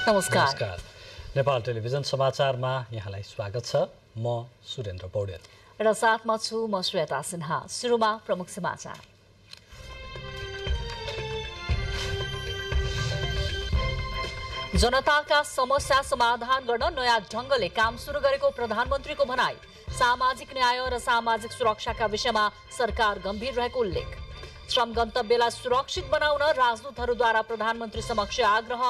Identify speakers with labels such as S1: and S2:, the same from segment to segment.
S1: नमस्कार। नेपाल टेलिभिजन समाचारमा यहाँलाई स्वागत छ। म सुरेन्द्र पौडेल
S2: र साथमा छु म श्वेता सिन्हा। सुरुमा प्रमुख समाचार। जनताका समस्या समाधान गर्न नयाँ ढंगले काम सुरु गरेको प्रधानमन्त्रीको भनाई। सामाजिक न्याय र सामाजिक सुरक्षाका विषयमा सरकार गम्भीर रहेको उल्लेख। श्रम गन्तव्यलाई सुरक्षित बनाउन राजदूतहरूद्वारा प्रधानमन्त्री समक्ष आग्रह।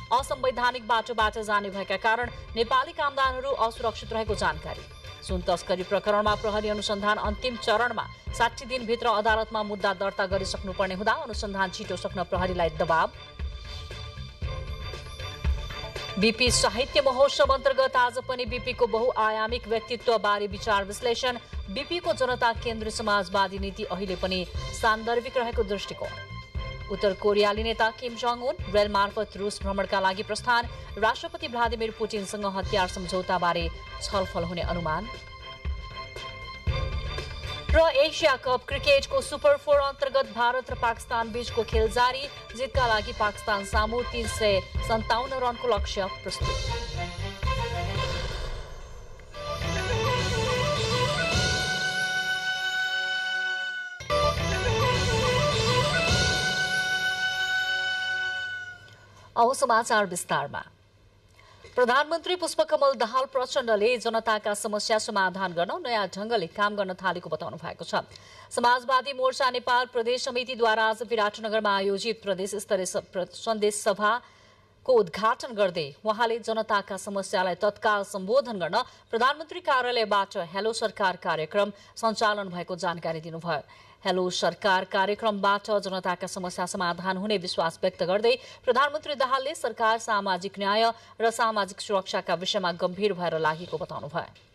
S2: असंवैधानिक बाटोबाट जाने भएका कारण नेपाली कामदारहरू असुरक्षित रहेको जानकारी। सुन तस्करी प्रकरणमा प्रहरी अनुसन्धान अन्तिम चरणमा 60 दिनभित्र अदालतमा मुद्दा दर्ता गरिसक्नुपर्ने हुँदा अनुसन्धान छिटो सक्न प्रहरीलाई दबाव। बीपी साहित्य महोत्सव अन्तर्गत आज पनि बीपीको बहुआयामिक व्यक्तित्वबारे विचार विश्लेषण। बीपीको जनता केन्द्रित समाजवादी नीति अहिले पनि सान्दर्भिक रहेको दृष्टिकोण। उत्तर कोरियाली नेता किम जोङ उन रेल मार्फत रूस भ्रमणका लागि प्रस्थान। राष्ट्रपति भ्लादिमिर पुटिनसँग हतियार सम्झौताबारे छलफल हुने अनुमान। र एसिया कप क्रिकेटको सुपर 4 अन्तर्गत भारत र पाकिस्तान बीचको खेल जारी। जितका लागि पाकिस्तान सामु 357 रनको लक्ष्य प्रस्तुत। अब समाचार विस्तारमा। प्रधानमन्त्री पुष्पकमल दाहाल प्रचण्डले जनताका समस्या समाधान गर्न नयाँ ढंगले काम गर्न थालेको बताउनु भएको छ। समाजवादी मोर्चा नेपाल प्रदेश समितिद्वारा आज विराटनगरमा आयोजित प्रदेश स्तरीय सन्देश सभाको उद्घाटन गर्दै उहाँले जनताका समस्यालाई तत्काल सम्बोधन गर्न प्रधानमन्त्री कार्यालयबाट हेलो सरकार कार्यक्रम सञ्चालन भएको जानकारी दिनुभयो। हेलो सरकार कार्यक्रमबाट जनताका समस्या समाधान हुने विश्वास व्यक्त गर्दै प्रधानमन्त्री दाहालले सरकार सामाजिक न्याय र सामाजिक सुरक्षाका विषयमा गम्भीर भएर लागेको बताउनुभयो।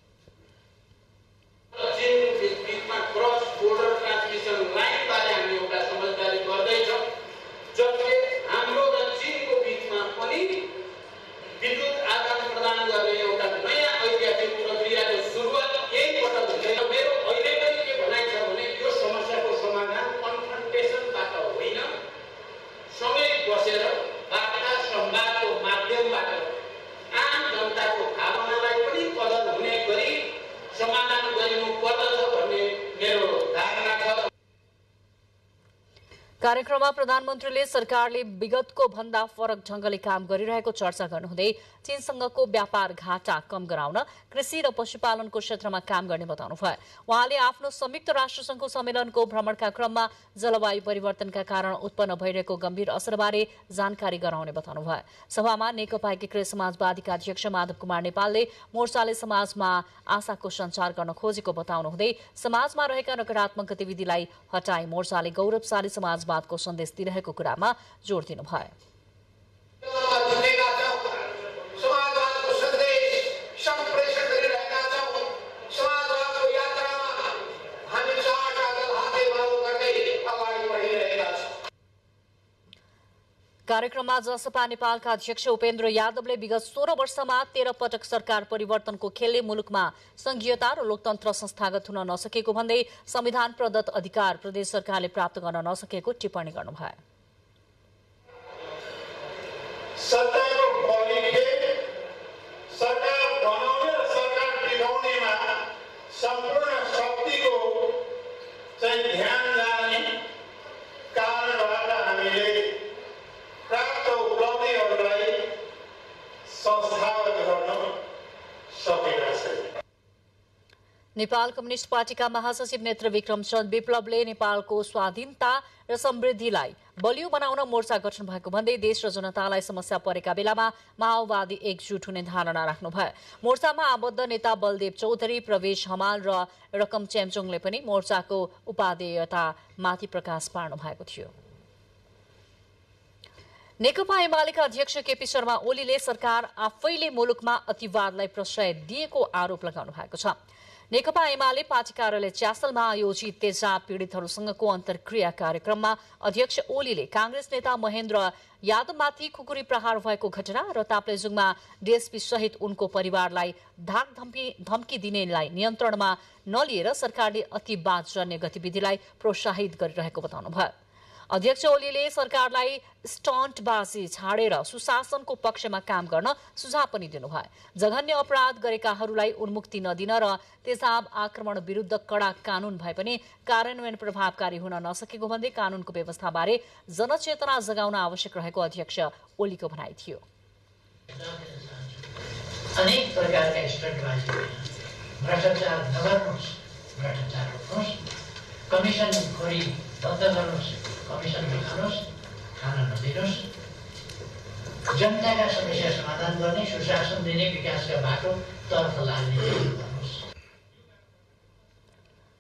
S2: कार्यक्रममा प्रधानमन्त्रीले सरकारले विगतको भन्दा फरक ढंगले काम गरिरहेको चर्चा गर्नुहुँदै चीनसँगको व्यापार घाटा कम गराउन कृषि र पशुपालनको क्षेत्रमा काम गर्ने बताउनुभयो। उहाँले आफ्नो संयुक्त राष्ट्रसङ्घको सम्मेलनको भ्रमणका क्रममा जलवायु परिवर्तनका कारण उत्पन्न भइरहेको गम्भीर असरबारे जानकारी गराउने बताउनुभयो। सभामा नेकपा एकीकृत समाजवादीका अध्यक्ष माधव कुमार नेपालले मोर्चाले समाजमा आशाको सञ्चार गर्न खोजेको बताउनुहुँदै समाजमा रहेका नकारात्मक गतिविधिलाई हटाई मोर्चाले गौरवशाली समाजवादको सन्देश दिइरहेको कुरामा जोड दिनुभयो। कार्यक्रममा जसपा नेपालका अध्यक्ष उपेन्द्र यादवले विगत 16 वर्षमा 13 पटक सरकार परिवर्तनको खेलले मुलुकमा संघीयता र लोकतन्त्र संस्थागत हुन नसकेको भन्दै संविधान प्रदत्त अधिकार प्रदेश सरकारले प्राप्त गर्न नसकेको टिप्पणी गर्नुभयो। नेपाल कम्युनिस्ट पार्टीका महासचिव नेत्र विक्रम चन्द विप्लवले नेपालको स्वाधीनता र समृद्धिलाई बलियो बनाउन मोर्चा गठन भएको भन्दै देश र जनतालाई समस्या परेका बेलामा माओवादी एकजुट हुने धारणा राख्नुभयो। मोर्चामा आबद्ध नेता बलदेव चौधरी, प्रवेश हमाल र रकम चेम्चोङले पनि मोर्चाको उपादेयतामाथि प्रकाश पार्नु भएको थियो। नेकपा एमालेका अध्यक्ष केपी शर्मा ओलीले सरकार आफैले मुलुकमा अतिवादलाई प्रश्रय दिएको आरोप लगाउनु भएको छ। नेकपा एमाले पार्टी कार्यालय च्यासलमा आयोजित तेजाब पीडितहरूसँगको अन्तर्क्रिया कार्यक्रममा अध्यक्ष ओलीले कांग्रेस नेता महेन्द्र यादवमाथि खुकुरी प्रहार भएको घटना र ताप्लेजुङमा डीएसपी सहित उनको परिवारलाई धाक धम्की दिनेलाई नियन्त्रणमा नलिएर सरकारले अतिवाद जन्य गतिविधिलाई प्रोत्साहित गरिरहेको बताउनुभयो। अध्यक्ष ओलीले सरकारलाई स्टन्टबाजी छाडेर सुशासनको पक्षमा काम गर्न सुझाव पनि दिनुभयो। जघन्य अपराध गरेकाहरूलाई उन्मुक्ति नदिन र तेजाब आक्रमण विरुद्ध कडा कानून भए पनि कार्यान्वयन प्रभावकारी हुन नसकेको भन्दै कानूनको व्यवस्थाबारे जनचेतना जगाउन आवश्यक रहेको अध्यक्ष ओलीको भनाइ थियो।
S3: अनेक प्रकारका स्टन्टबाजी भ्रष्टाचार नगर्नुहोस्, भ्रष्टाचार रोक्नुहोस्, कमिसन खोरी बन्द गर्नुहोस्, कमिसन नखानुहोस्, खान नदिनुहोस्, जनताका समस्या समाधान गर्ने, सुशासन दिने, विकासका बाटोतर्फ लाग्ने गर्नुहोस्।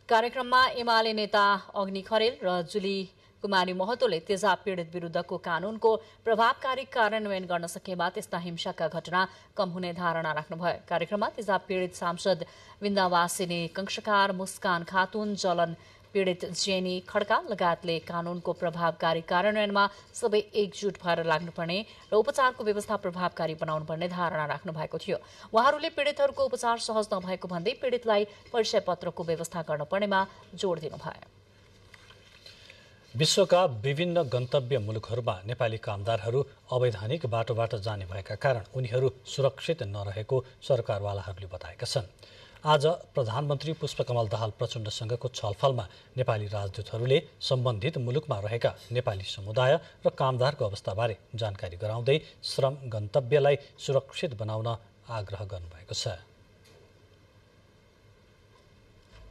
S2: कार्यक्रममा एमाले नेता अग्नि खरेल र जुली कुमारी महतोले तेजाब पीडित विरुद्धको कानूनको प्रभावकारी कार्यान्वयन गर्न सकेमा त्यस्ता हिंसाका घटना कम हुने धारणा राख्नुभयो। कार्यक्रममा तेजाब पीडित सांसद विन्दावासिनी कंशकार, मुस्कान खातुन, जलन पीडित जेनी खड्का लगायतले कानूनको प्रभावकारी कार्यान्वयनमा सबै एकजुट भएर लाग्नुपर्ने र उपचारको व्यवस्था प्रभावकारी बनाउनुपर्ने धारणा राख्नु भएको थियो। उहाँहरूले पीडितहरूको उपचार सहज नभएको भन्दै पीडितलाई परिचय पत्रको व्यवस्था गर्नुपर्नेमा जोड दिनुभयो।
S1: विश्वका विभिन्न गन्तव्य मुलुकहरूमा नेपाली कामदारहरू अवैधानिक बाटोबाट जाने भएका कारण उनीहरू सुरक्षित नरहेको सरकारवालाहरूले बताएका छन्। आज प्रधानमन्त्री पुष्पकमल दाहाल प्रचण्डसँगको छलफलमा नेपाली राजदूतहरूले सम्बन्धित मुलुकमा रहेका नेपाली समुदाय र कामदारको अवस्थाबारे जानकारी गराउँदै श्रम गन्तव्यलाई सुरक्षित बनाउन आग्रह गर्नुभएको छ।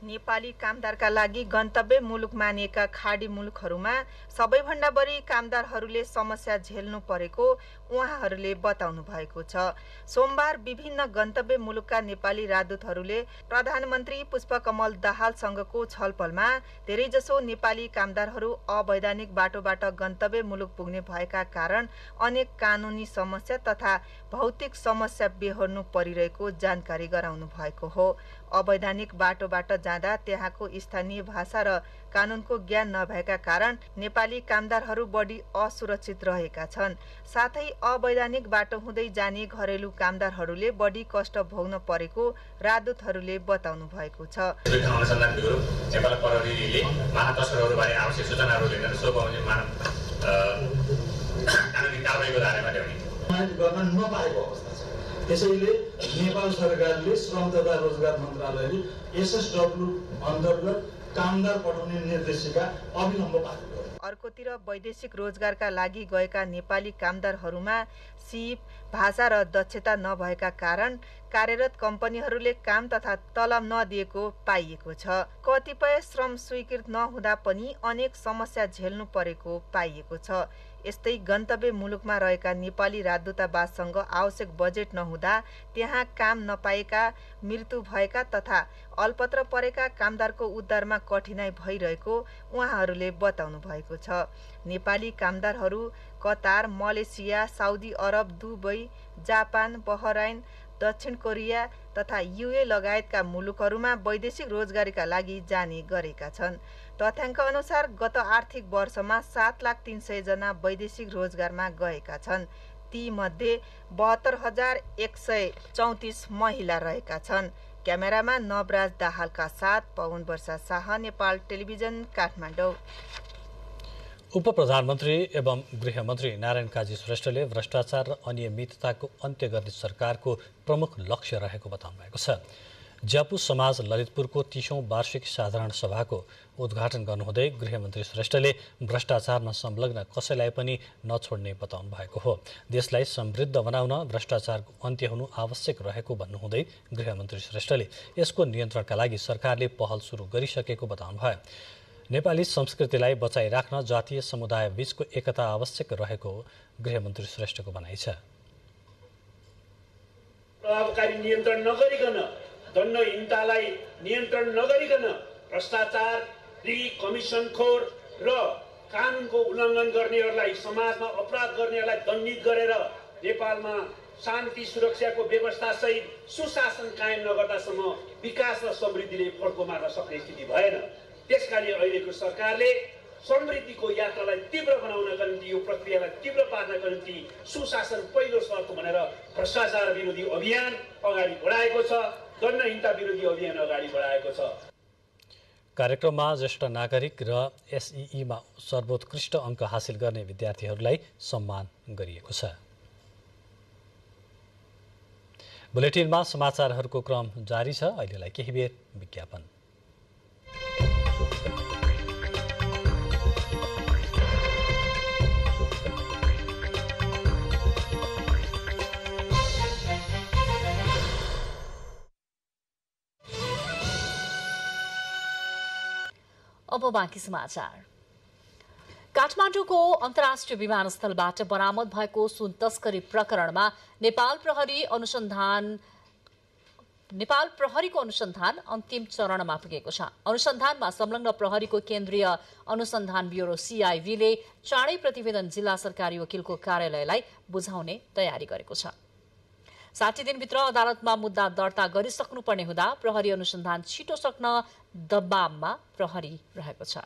S4: नेपाली कामदारका लागि गन्तव्य मुलुक मानिएका खाडी मुलुकहरूमा सबैभन्दा बढी कामदारहरूले समस्या झेल्नु परेको उहाँहरूले बताउनु भएको छ। सोमबार विभिन्न गन्तव्य मुलुकका नेपाली राजदूतहरूले प्रधानमन्त्री पुष्पकमल दाहालसँगको छलफलमा धेरैजसो नेपाली कामदारहरू अवैधानिक बाटोबाट गन्तव्य मुलुक पुग्ने भएका कारण अनेक कानुनी समस्या तथा भौतिक समस्या बेहोर्नु परिरहेको जानकारी गराउनु भएको हो। अवैधानिक बाटोबाट जाँदा त्यहाँको स्थानीय भाषा र कानुनको ज्ञान नभएका कारण नेपाली कामदारहरू बढी असुरक्षित रहेका छन्। साथै अवैधानिक बाटो हुँदै जाने घरेलु कामदारहरूले बढी कष्ट भोग्न परेको राजदूतहरूले बताउनु भएको छ।
S5: अनुसन्धान ब्युरो नेपाल प्रहरीले वाहन तस्करहरूबारे आवश्यक सूचनाहरू लिन कानुनी कारबाहीको दायरामा ल्याउने
S6: गर्न नपाएको अवस्था छ। त्यसैले नेपाल सरकारले श्रम तथा रोजगार मन्त्रालयले एसएसडब्ल्यू अन्तर्गत कामदार पठाउने निर्देशिका अविलम्ब पारित गर्यो।
S4: अर्कोतिर वैदेशिक रोजगारका लागि गएका नेपाली कामदारहरूमा सिप, भाषा र दक्षता नभएका कारण कार्यरत कम्पनीहरूले काम तथा तलब नदिएको पाइएको छ। कतिपय श्रम स्वीकृत नहुँदा पनि अनेक समस्या झेल्नु परेको पाइएको छ। यस्तै गन्तव्य मुलुकमा रहेका नेपाली राजदूतावाससँग आवश्यक बजेट नहुँदा त्यहाँ काम नपाएका, मृत्यु भएका तथा अल्पत्र परेका कामदारको उद्धारमा कठिनाई भइरहेको उहाँहरूले बताउनु भएको छ। नेपाली कामदारहरू Qatar, Malaysia, Saudi Arab, Dubai, Japan, Bahrain, दक्षिण कोरिया तथा युए लगायतका मुलुकहरूमा वैदेशिक रोजगारीका लागि जाने गरेका छन्। तथ्याङ्क अनुसार गत आर्थिक वर्षमा 7,300,000 जना वैदेशिक रोजगारमा गएका छन्। ती मध्ये 72,134 महिला रहेका छन्। क्यामेरामा नवराज दाहालका साथ पवन वर्षा शाह, नेपाल टेलिभिजन, काठमाडौँ।
S1: उपप्रधानमन्त्री एवं गृहमन्त्री नारायण काजी श्रेष्ठले भ्रष्टाचार र अनियमितताको अन्त्य गर्ने सरकारको प्रमुख लक्ष्य रहेको बताउनु भएको छ। ज्यापु समाज ललितपुरको 30औं वार्षिक साधारण सभाको उद्घाटन गर्नुहुँदै गृहमन्त्री श्रेष्ठले भ्रष्टाचारमा संलग्न कसैलाई पनि नछोड्ने बताउनु भएको हो। देशलाई समृद्ध बनाउन भ्रष्टाचारको अन्त्य हुनु आवश्यक रहेको भन्नुहुँदै गृहमन्त्री श्रेष्ठले यसको नियन्त्रणका लागि सरकारले पहल सुरु गरिसकेको बताउनुभयो। नेपाली संस्कृतिलाई बचाइराख्न जातीय समुदाय बीचको एकता आवश्यक रहेको गृहमन्त्री श्रेष्ठको भनाइ छ।
S7: प्रभावकारी नियन्त्रण नगरिकन, दण्डहीनतालाई नियन्त्रण नगरिकन भ्रष्टाचार, कमिसनखोर र कानुनको उल्लङ्घन गर्नेहरूलाई, समाजमा अपराध गर्नेहरूलाई दण्डित गरेर नेपालमा शान्ति सुरक्षाको व्यवस्थासहित सुशासन कायम नगर्दासम्म विकास र समृद्धिले फड्को मार्न सक्ने स्थिति भएन। त्यसकारण अहिलेको सरकारले समृद्धिको यात्रालाई तीव्र बनाउनका निम्ति, यो प्रक्रियालाई तीव्र पार्नका निम्ति सुशासन पहिलो शर्त भनेर भ्रष्टाचार विरोधी अभियान अगाडि बढाएको छ, दण्डहीनता विरोधी अभियान अगाडि बढाएको छ।
S1: कार्यक्रममा ज्येष्ठ नागरिक र एसईईमा सर्वोत्कृष्ट अङ्क हासिल गर्ने विद्यार्थीहरूलाई सम्मान गरिएको छ। बुलेटिनमा समाचारहरूको क्रम जारी छ। अहिलेलाई केही बेर विज्ञापन।
S2: अब बाँकी समाचार। काठमाडौँको अन्तर्राष्ट्रिय विमानस्थलबाट बरामद भएको सुन तस्करी प्रकरणमा नेपाल प्रहरीको अनुसन्धान अन्तिम चरणमा पुगेको छ। अनुसन्धानमा संलग्न प्रहरीको केन्द्रीय अनुसन्धान ब्युरो सीआईबीले चाँडै प्रतिवेदन जिल्ला सरकारी वकिलको कार्यालयलाई बुझाउने तयारी गरेको छ। 60 दिनभित्र अदालतमा मुद्दा दर्ता गरिसक्नुपर्ने हुँदा प्रहरी अनुसन्धान छिटो सक्न दबावमा प्रहरी रहेको छ।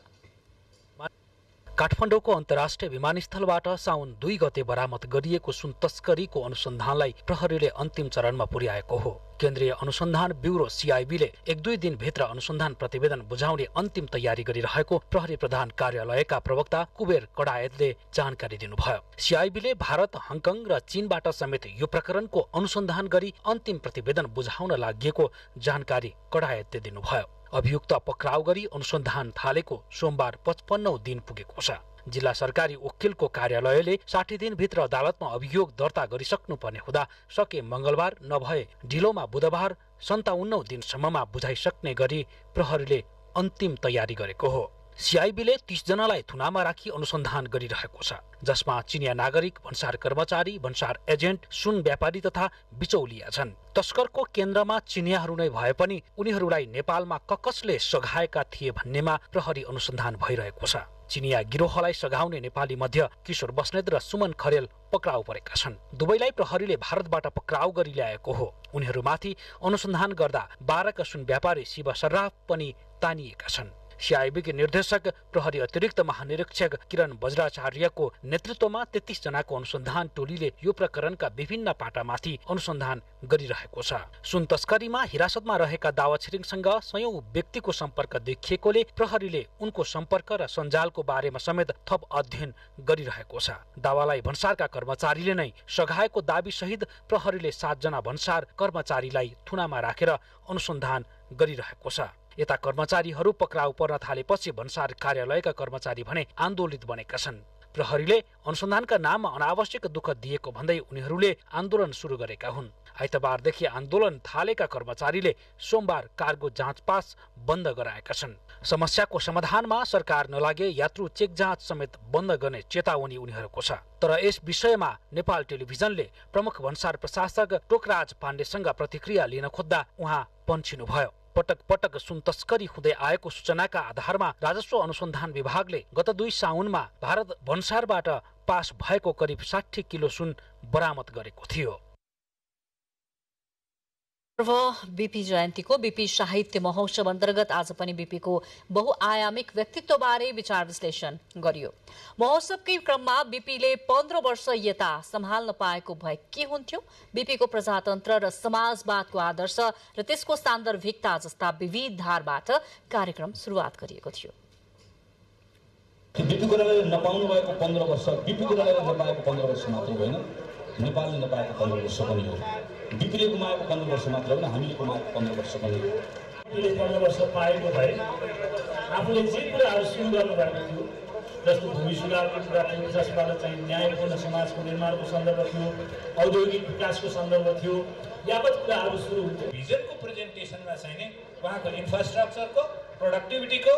S8: काठमाडौँको अन्तर्राष्ट्रिय विमानस्थलबाट साउन 2 गते बरामद गरिएको सुन तस्करीको अनुसन्धानलाई प्रहरीले अन्तिम चरणमा पुर्याएको हो। केन्द्रीय अनुसन्धान ब्युरो सीआईबीले 1-2 दिनभित्र अनुसन्धान प्रतिवेदन बुझाउने अन्तिम तयारी गरिरहेको प्रहरी प्रधान कार्यालयका प्रवक्ता कुबेर कडायतले जानकारी दिनुभयो। सीआईबीले भारत, हङकङ र चीनबाट समेत यो प्रकरणको अनुसन्धान गरी अन्तिम प्रतिवेदन बुझाउन लागि जानकारी कडायतले दिनुभयो। अभियुक्त पक्राउ गरी अनुसन्धान थालेको सोमबार 55औं दिन पुगेको छ। जिल्ला सरकारी वकिलको कार्यालयले 60 दिनभित्र अदालतमा अभियोग दर्ता गरिसक्नुपर्ने हुँदा सके मंगलबार नभए ढिलोमा बुधबार 57औं दिनसम्ममा बुझाइसक्ने गरी प्रहरीले अन्तिम तयारी गरेको हो। सीआईबीले 30 जनालाई थुनामा राखी अनुसन्धान गरिरहेको छ, जसमा चिनिया नागरिक, भन्सार कर्मचारी, भन्सार एजेन्ट, सुन व्यापारी तथा बिचौलिया छन्। तस्करको केन्द्रमा चिनियाहरू नै भए पनि उनीहरूलाई नेपालमा ककसले सघाएका थिए भन्नेमा प्रहरी अनुसन्धान भइरहेको छ। चिनिया गिरोहलाई सघाउने नेपाली मध्ये किशोर बस्नेत र सुमन खरेल पक्राउ परेका छन्। दुवैलाई प्रहरीले भारतबाट पक्राउ गरी ल्याएको हो। उनीहरूमाथि अनुसन्धान गर्दा 12 का सुन व्यापारी शिव सर्राफ पनि तानिएका छन्। सीआईबीका निर्देशक प्रहरी अतिरिक्त महानिरीक्षक किरण बज्राचार्यको नेतृत्वमा 33 जनाको अनुसन्धान टोलीले यो प्रकरणका विभिन्न पाटामाथि अनुसन्धान गरिरहेको छ। सुन तस्करीमा हिरासतमा रहेका दावा छिरिङसँग 100औं व्यक्तिको सम्पर्क देखिएकोले प्रहरीले उनको सम्पर्क र सञ्जालको बारेमा समेत थप अध्ययन गरिरहेको छ। दावालाई भन्सारका कर्मचारीले नै सघाएको दाबी सहित प्रहरीले 7 जना भन्सार कर्मचारीलाई थुनामा राखेर अनुसन्धान गरिरहेको छ। यता कर्मचारीहरू पक्राउ पर्न थालेपछि भन्सार कार्यालयका कर्मचारी भने आन्दोलित बनेका छन्। प्रहरीले अनुसन्धानका नाममा अनावश्यक दुःख दिएको भन्दै उनीहरूले आन्दोलन सुरु गरेका हुन्। आइतबारदेखि आन्दोलन थालेका कर्मचारीले सोमबार कार्गो जाँच पास बन्द गराएका छन्। समस्याको समाधानमा सरकार नलागे यात्रु चेक जाँच समेत बन्द गर्ने चेतावनी उनीहरूको छ। तर यस विषयमा नेपाल टेलिभिजनले प्रमुख भन्सार प्रशासक टोकराज पाण्डेसँग प्रतिक्रिया लिन खोज्दा उहाँ पन्छिनुभयो। पटक पटक सुन तस्करी हुँदै आएको सूचनाका आधारमा राजस्व अनुसन्धान विभागले गत 2 साउनमा भारत भन्सारबाट पास भएको करिब 60 किलो सुन बरामद गरेको थियो।
S2: बीपी जयन्तीको बीपी साहित्य महोत्सव अन्तर्गत आज पनि बीपीको बहुआयामिक व्यक्तित्वबारे विचार विश्लेषण गरियो। महोत्सवकै क्रममा बीपीले 15 वर्ष यता सम्हाल्न पाएको भए के हुन्थ्यो, बीपीको प्रजातन्त्र र समाजवादको आदर्श र त्यसको सान्दर्भिकता जस्ता विविध धारबाट कार्यक्रम सुरुवात गरिएको थियो।
S9: बीपी गुरुङले नपाउनु भएको 15 वर्ष, बीपी गुरुङले नपाएको 15 वर्ष मात्र होइन, नेपालले नपाएको 15 वर्ष पनि हो। बीपीले गुमाएको 15 वर्ष मात्र होइन, हामीले गुमाएको 15 वर्ष पनि हो।
S10: बीपीले 15 वर्ष पाएको भए आफूले जे कुराहरू सुरु गर्नुभएको थियो, जस्तो भूमि सुधारको कुरा थियो, जसबाट चाहिँ न्यायपूर्ण समाजको निर्माणको सन्दर्भ थियो, औद्योगिक विकासको सन्दर्भ थियो, यावत कुराहरू सुरु हुन्थ्यो।
S11: भिजनको प्रेजेन्टेसनमा चाहिँ नै उहाँको इन्फ्रास्ट्रक्चरको, प्रोडक्टिभिटीको,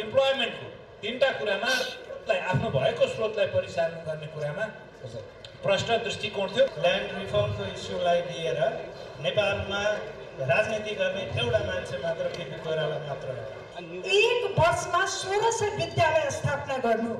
S11: इम्प्लोयमेन्टको 3टा कुरामा आफ्नो भएको स्रोतलाई परिचालन गर्ने कुरामा प्रष्ट दृष्टिकोण थियो।
S12: ल्यान्ड रिफर्मको इस्युलाई लिएर नेपालमा राजनीति गर्ने एउटा मान्छे मात्र बीपी कोइराला मात्र हो।
S13: 1 वर्षमा 1600 विद्यालय स्थापना गर्नु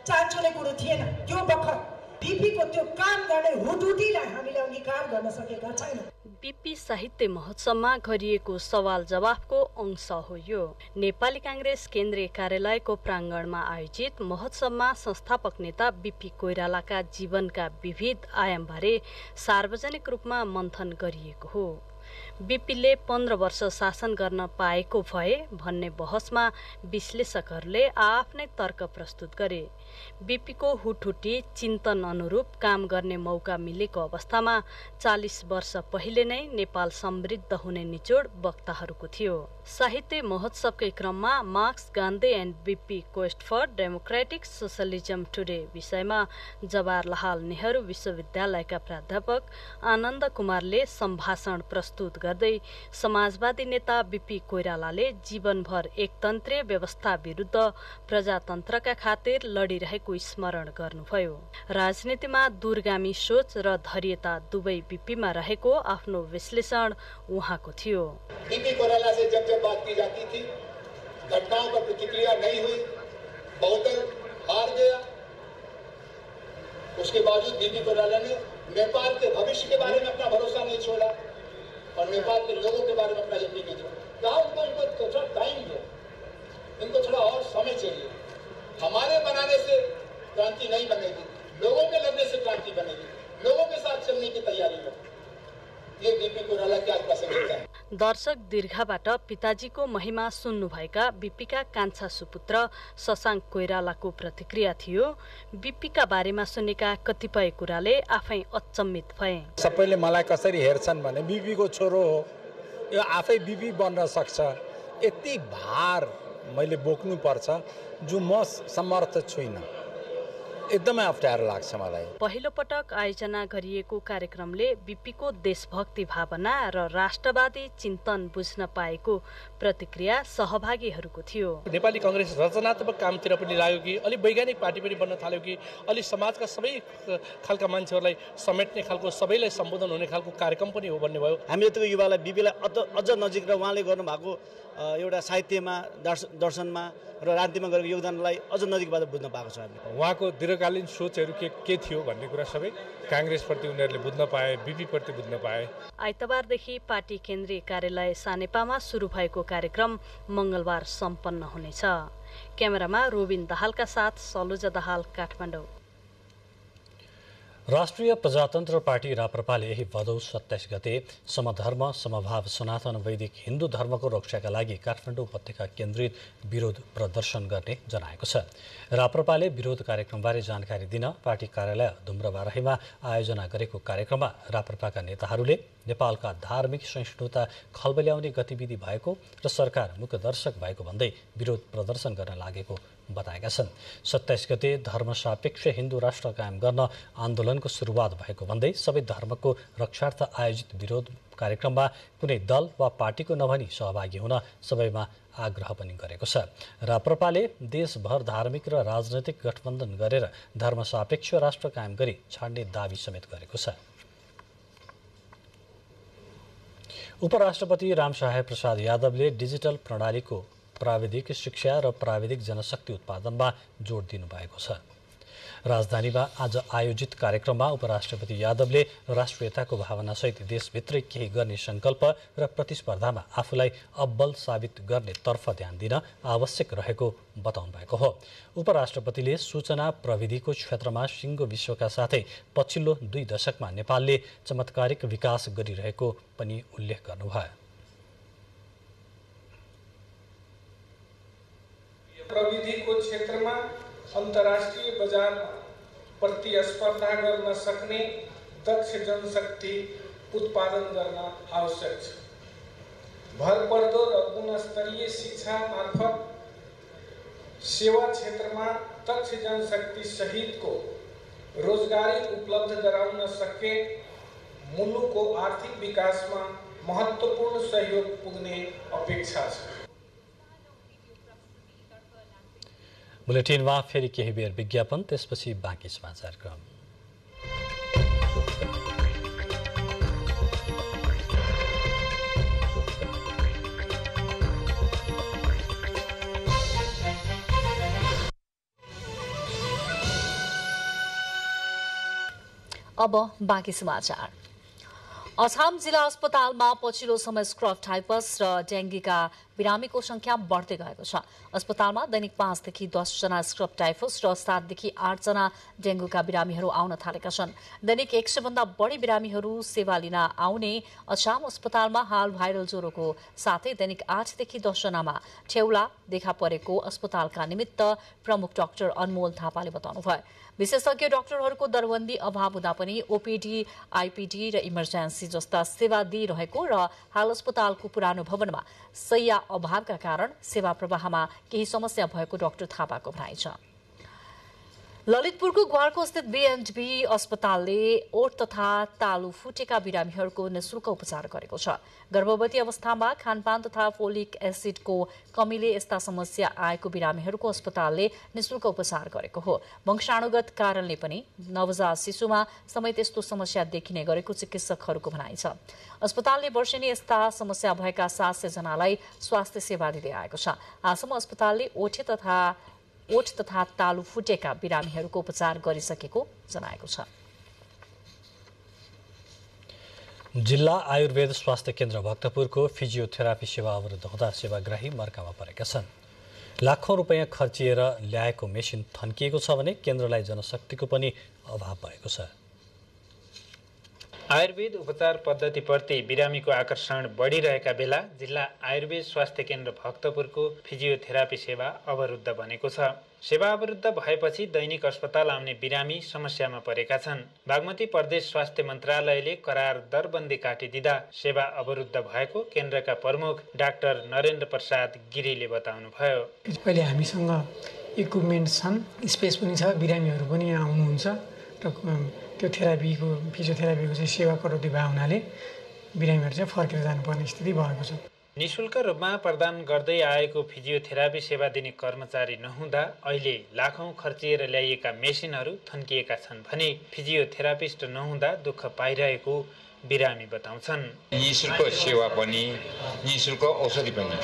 S13: चान्चुने कुरो थिएन। त्यो बखत बीपीको त्यो काम गर्ने हुटुटीलाई हामीले अंगीकार गर्न सकेका छैनौँ।
S14: बीपी साहित्य महोत्सवमा गरिएको सवाल जवाफको अंश हो यो। नेपाली कांग्रेस केन्द्रीय कार्यालयको प्राङ्गणमा आयोजित महोत्सवमा संस्थापक नेता बीपी कोइरालाका जीवनका विविध आयामबारे सार्वजनिक रूपमा मन्थन गरिएको हो। बीपीले 15 वर्ष शासन गर्न पाएको भए भन्ने बहसमा विश्लेषकहरूले आफ्नै तर्क प्रस्तुत गरे। बीपीको हुटहुटी चिन्तन अनुरूप काम गर्ने मौका मिलेको अवस्थामा 40 वर्ष पहिले नै नेपाल समृद्ध हुने निचोड वक्ताहरूको थियो। साहित्य महोत्सवकै क्रममा Marx, Gandhi and BP quest for democratic socialism today विषयमा जवाहरलाल नेहरू विश्वविद्यालयका प्राध्यापक आनन्द कुमारले सम्भाषण प्रस्तुत गर्दै समाजवादी नेता बीपी कोइरालाले जीवनभर एकतन्त्रीय व्यवस्था विरुद्ध प्रजातन्त्रका खातिर लडिरहेको स्मरण गर्नुभयो। राजनीतिमा दूरगामी सोच र धैर्यता दुवै बीपीमा रहेको आफ्नो विश्लेषण उहाँको थियो।
S15: बीपी कोइराला से जब बात की जाती थी, घटनाओं पर प्रतिक्रिया नहीं हुई, बहुदल हार गया। उसके बावजूद बीपी कोइराला ने नेपाल के भविष्य के बारे में अपना भरोसा नहीं छोड़ा और नेपाल के लोगों के बारे में अपना यकीन नहीं छोड़ा। कहा इनको थोड़ा टाइम दो, इनको थोड़ा और समय चाहिए। हमारे बनाने से क्रांति नहीं बनेगी, लोगों के लगने से क्रांति बनेगी। लोगों के साथ चलने की तैयारी हो, ये बीपी कोइराला क्या प्रासंगिकता है।
S14: दर्शक दीर्घाबाट पिताजीको महिमा सुन्नुभएका बीपीका कान्छा सुपुत्र शशाङ्क कोइरालाको प्रतिक्रिया थियो। बीपीका बारेमा सुनेका कतिपय कुराले आफै अचम्मित भए।
S16: सबैले मलाई कसरी हेर्छन् भने बीपीको छोरो हो, यो आफै बीपी बन्न सक्छ, यति भार मैले बोक्नु पर्छ जो म समर्थ छुइनँ। एकदमै अप्ठ्यारो लाग्छ मलाई।
S14: पहिलो पटक आयोजना गरिएको कार्यक्रमले बीपीको देशभक्ति भावना र राष्ट्रवादी चिन्तन बुझ्न पाएको प्रतिक्रिया सहभागीहरूको थियो।
S17: नेपाली कांग्रेस रचनात्मक कामतिर पनि लाग्यो कि अलि वैज्ञानिक पार्टी पनि बन्न थाल्यो कि अलि समाजका सबै खालका मान्छेहरूलाई समेट्ने खालको, सबैलाई सम्बोधन हुने खालको कार्यक्रम पनि हो भन्ने भयो।
S18: हामी यतिको युवालाई बीपीलाई अझ नजिक र उहाँले गर्नुभएको एउटा साहित्यमा, दर्शनमा र राजनीतिमा गरेको योगदानलाई अझ नजिकबाट बुझ्न पाएको छ। हामीले
S16: उहाँको दीर्घकालीन सोचहरू के थियो भन्ने कुरा सबै कांग्रेसप्रति उनीहरूले बुझ्न पाए, बीपीप्रति बुझ्न पाए।
S14: आइतबारदेखि पार्टी केन्द्रीय कार्यालय सानेपामा सुरु भएको कार्यक्रम मंगलबार सम्पन्न हुनेछ। क्यामेरामा रोबिन दाहालका साथ सलोजा दाहाल, काठमाडौँ।
S1: राष्ट्रिय प्रजातन्त्र पार्टी राप्रपाले यही भदौ 27 गते समधर्म समभाव सनातन वैदिक हिन्दू धर्मको रक्षाका लागि काठमाडौँ उपत्यका केन्द्रित विरोध प्रदर्शन गर्ने जनाएको छ। राप्रपाले विरोध कार्यक्रमबारे जानकारी दिन पार्टी कार्यालय धुम्रबाराहीमा आयोजना गरेको कार्यक्रममा राप्रपाका नेताहरूले नेपालका धार्मिक सहिष्णुता खलबल्याउने गतिविधि भएको र सरकार मुखदर्शक भएको भन्दै विरोध प्रदर्शन गर्न लागेको बताएका छन्। 27 गते धर्मसापेक्ष हिन्दू राष्ट्र कायम गर्न आन्दोलनको सुरुवात भएको भन्दै सबै धर्मको रक्षार्थ आयोजित विरोध कार्यक्रममा कुनै दल वा पार्टीको नभनी सहभागी हुन सबैमा आग्रह पनि गरेको छ। राप्रपाले देशभर धार्मिक र राजनैतिक गठबन्धन गरेर धर्मसापेक्ष राष्ट्र कायम गरी छाड्ने दावी समेत गरेको छ। उपराष्ट्रपति रामसहाय प्रसाद यादवले डिजिटल प्रणालीको प्राविधिक शिक्षा र प्राविधिक जनशक्ति उत्पादनमा जोड दिनुभएको छ। राजधानीमा आज आयोजित कार्यक्रममा उपराष्ट्रपति यादवले राष्ट्रियताको भावनासहित देशभित्रै केही गर्ने संकल्प र प्रतिस्पर्धामा आफूलाई अब्बल साबित गर्ने तर्फ ध्यान दिन आवश्यक रहेको बताउनु भएको हो। उपराष्ट्रपतिले सूचना प्रविधिको क्षेत्रमा सिङ्गो विश्वका साथै पछिल्लो 2 दशकमा नेपालले चमत्कारिक विकास गरिरहेको पनि उल्लेख गर्नुभयो।
S19: प्रविधिको क्षेत्रमा अन्तर्राष्ट्रिय बजारमा प्रतिस्पर्धा गर्न सक्ने दक्ष जनशक्ति उत्पादन गर्न आवश्यक छ। भरपर्दो र गुणस्तरीय शिक्षा मार्फत सेवा क्षेत्रमा दक्ष जनशक्ति सहितको रोजगारी उपलब्ध गराउन सके मुलुकको आर्थिक विकासमा महत्त्वपूर्ण सहयोग पुग्ने अपेक्षा छ।
S1: बुलेटिनमा फेरि केही बेर विज्ञापन, त्यसपछि बाँकी समाचारक्रम।
S2: अब बाँकी समाचार। अछाम जिल्ला अस्पतालमा पछिल्लो समय स्क्रब टाइफस र डेङ्गीका बिरामीको संख्या बढ्दै गएको छ। अस्पतालमा दैनिक 5 देखि 10 जना स्क्रब टाइफस र 7 देखि 8 जना डेंगूका बिरामीहरू आउन थालेका छन्। दैनिक 100 भन्दा बढी बिरामीहरू सेवा लिन आउने अछाम अस्पतालमा हाल भाइरल ज्वरोको साथै दैनिक 8 देखि 10 जनामा ठेउला देखा परेको अस्पतालका निमित्त प्रमुख डाक्टर अनमोल थापाले बताउनुभयो। विशेषज्ञ डाक्टरहरूको दरबन्दी अभाव हुँदा पनि ओपीडी, आईपीडी र इमर्जेन्सी जस्ता सेवा दिइरहेको र हाल अस्पतालको पुरानो भवनमा शैय्या अभावका कारण सेवा प्रवाहमा केही समस्या भएको डाक्टर थापाको भनाइ छ। ललितपुरको ग्वारको स्थित बीएन्डबी अस्पतालले ओठ तथा तालु फुटेका बिरामीहरूको निशुल्क उपचार गरेको छ। गर्भवती अवस्थामा खानपान तथा फोलिक एसिडको कमीले यस्ता समस्या आएको बिरामीहरूको अस्पतालले निशुल्क उपचार गरेको हो। वंशाणुगत कारणले पनि नवजात शिशुमा समेत यस्तो समस्या देखिने गरेको चिकित्सकहरूको भनाइ छ। अस्पतालले वर्षेनी यस्ता समस्या भएका 700 जनालाई स्वास्थ्य सेवा दिँदै आएको छ। आजसम्म अस्पतालले ओठ तथा तालु फुटेका बिरामीहरूको उपचार गरिसकेको जनाएको छ।
S1: जिल्ला आयुर्वेद स्वास्थ्य केन्द्र भक्तपुरको फिजियोथेरापी सेवा अवरुद्ध हुँदा सेवाग्राही मर्कामा परेका छन्। लाखौं रुपैयाँ खर्चिएर ल्याएको मेसिन थन्किएको छ भने केन्द्रलाई जनशक्तिको पनि अभाव भएको छ।
S20: आयुर्वेद उपचार पद्धतिप्रति बिरामीको आकर्षण बढिरहेका बेला जिल्ला आयुर्वेद स्वास्थ्य केन्द्र भक्तपुरको फिजियोथेरापी सेवा अवरुद्ध बनेको छ। सेवा अवरुद्ध भएपछि दैनिक अस्पताल आउने बिरामी समस्यामा परेका छन्। बागमती प्रदेश स्वास्थ्य मन्त्रालयले करार दरबन्दी काटिदिँदा सेवा अवरुद्ध भएको केन्द्रका प्रमुख डाक्टर नरेन्द्र प्रसाद गिरीले बताउनुभयो।
S21: अहिले हामीसँग इक्विपमेन्ट छन्, स्पेस पनि छ, बिरामीहरू पनि आउनुहुन्छ र त्यो थेरापीको फिजियोथेरापीको चाहिँ सेवा कटौती भए हुनाले बिरामीहरू चाहिँ फर्केर जानुपर्ने स्थिति भएको छ।
S20: निःशुल्क रूपमा प्रदान गर्दै आएको फिजियोथेरापी सेवा दिने कर्मचारी नहुँदा अहिले लाखौं खर्चिएर ल्याइएका मेसिनहरू थन्किएका छन् भने फिजियोथेरापिस्ट नहुँदा दुःख पाइरहेको बिरामी बताउँछन्।
S22: निःशुल्क सेवा पनि, निःशुल्क औषधि पनि,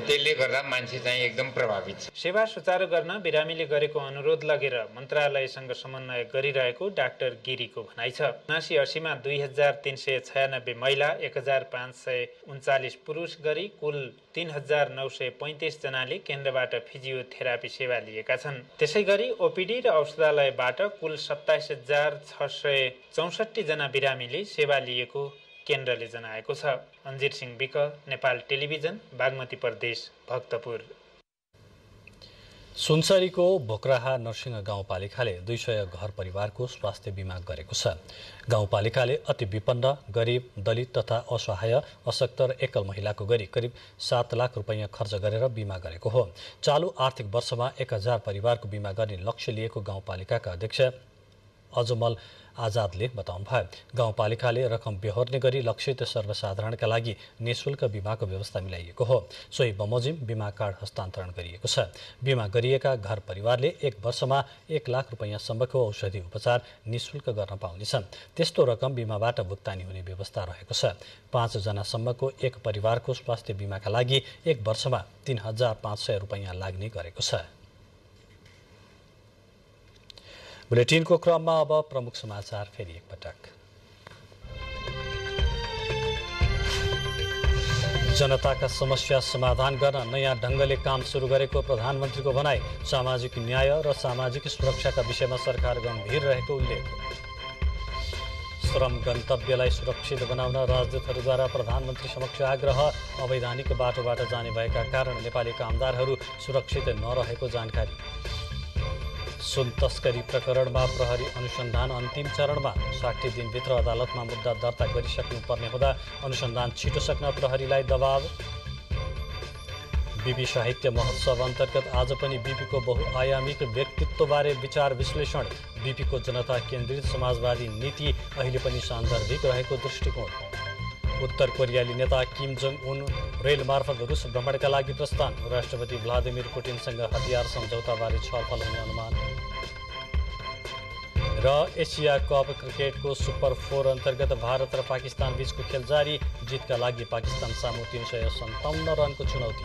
S22: त्यसले गर्दा मान्छे चाहिँ एकदम प्रभावित छ।
S20: सेवा सुचारू गर्न बिरामीले गरेको अनुरोध लगेर मन्त्रालयसँग समन्वय गरिरहेको डाक्टर गिरीको भनाइ छ। 7980मा 2396 महिला, 1539 पुरुष गरी कुल 3935 जनाले केन्द्रबाट फिजियोथेरापी सेवा लिएका छन्। त्यसै गरी ओपीडी र औषधालयबाट कुल 27664 जना बिरामीले सेवा लिएको केन्द्रले जनाएको छ। अन्जिर सिंह विक, नेपाल टेलिभिजन, बागमती प्रदेश, भक्तपुर।
S1: सुनसरीको भोकराहा नरसिंह गाउँपालिकाले 200 घर परिवारको स्वास्थ्य बीमा गरेको छ। गाउँपालिकाले अति विपन्न, गरिब, दलित तथा असहाय, अशक्त र एकल महिलाको गरी करिब 7 लाख रुपैयाँ खर्च गरेर बीमा गरेको हो। चालु आर्थिक वर्षमा 1000 परिवारको बीमा गर्ने लक्ष्य लिएको गाउँपालिकाका अध्यक्ष अजमल आजादले बताउनुभयो। गाउँपालिकाले रकम बेहोर्ने गरी लक्षित सर्वसाधारणका लागि निःशुल्क बीमाको व्यवस्था मिलाइएको हो। सोही बमोजिम बीमा कार्ड हस्तान्तरण गरिएको छ। बीमा गरिएका घर परिवारले 1 वर्षमा 1 लाख रुपैयाँसम्मको औषधि उपचार निःशुल्क गर्न पाउनेछन्। त्यस्तो रकम बीमाबाट भुक्तानी हुने व्यवस्था रहेको छ। 5 जनासम्मको एक परिवारको स्वास्थ्य बीमाका लागि 1 वर्षमा 3500 रुपैयाँ लाग्ने गरेको छ। बुलेटिनको क्रममा अब प्रमुख समाचार फेरि एकपटक। जनताका समस्या समाधान गर्न नयाँ ढङ्गले काम सुरु गरेको प्रधानमन्त्रीको भनाई। सामाजिक न्याय र सामाजिक सुरक्षाका विषयमा सरकार गम्भीर रहेको उल्लेख। श्रम गन्तव्यलाई सुरक्षित बनाउन राजदूतहरूद्वारा प्रधानमन्त्री समक्ष आग्रह। अवैधानिक बाटोबाट जाने भएका कारण नेपाली कामदारहरू सुरक्षित नरहेको जानकारी। सुन तस्करी प्रकरणमा प्रहरी अनुसन्धान अन्तिम चरणमा। 60 दिनभित्र अदालतमा मुद्दा दर्ता गरिसक्नुपर्ने हुँदा अनुसन्धान छिटो सक्न प्रहरीलाई दबाव। बीपी साहित्य महोत्सव अन्तर्गत आज पनि बीपीको बहुआयामिक व्यक्तित्वबारे विचार विश्लेषण। बीपीको जनता केन्द्रित समाजवादी नीति अहिले पनि सान्दर्भिक रहेको दृष्टिकोण। उत्तर कोरियाली नेता किम जोङ उन रेल मार्फत रुस भ्रमणका लागि प्रस्थान। राष्ट्रपति भ्लादिमिर पुटिनसँग हतियार सम्झौताबारे छलफल हुने अनुमान। र एसिया कप क्रिकेटको सुपर 4 अन्तर्गत भारत र पाकिस्तान बीचको खेल जारी। जितका लागि पाकिस्तान सामु 357 रनको चुनौती।